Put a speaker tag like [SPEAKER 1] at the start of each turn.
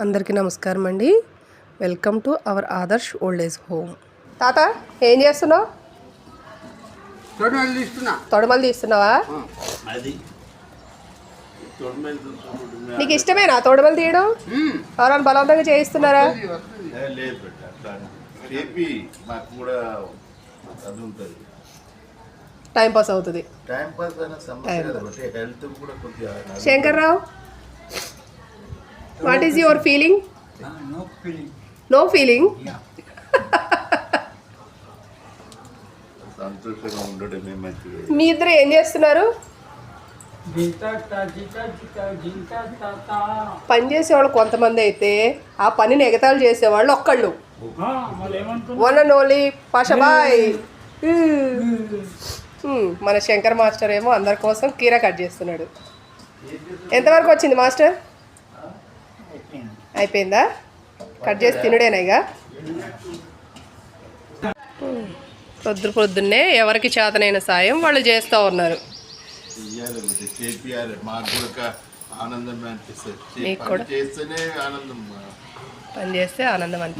[SPEAKER 1] అందరికీ నమస్కారం అండి. Welcome to our Adarsh old age home. తాత ఏం చేస్తున్నావు? తొడమలు తీస్తున్నావా? నీకు ఇష్టమేనా తొడమలు తీయడం? ఎవరైనా బలవంతంగా చేయిస్తున్నారా? టైం పాస్ అవుతుంది. Shankarrao, what is your feeling? No feeling. మీ ఇద్దరు ఏం చేస్తున్నారు? పని చేసేవాళ్ళు కొంతమంది అయితే ఆ పనిని ఎగతాళి చేసేవాళ్ళు ఒక్కళ్ళు. One and only Pasha Bhai. మన శంకర్ మాస్టర్ ఏమో అందరి కోసం కీర కట్ చేస్తున్నాడు. ఎంతవరకు వచ్చింది మాస్టర్? అయిపోయిందా? కట్ చేసి తినుడేనాయిగా. పొద్దున్నే ఎవరికి చేతనైన సాయం వాళ్ళు చేస్తూ ఉన్నారు. మీకు కూడా పని చేస్తే ఆనందం అనిపిస్తుంది.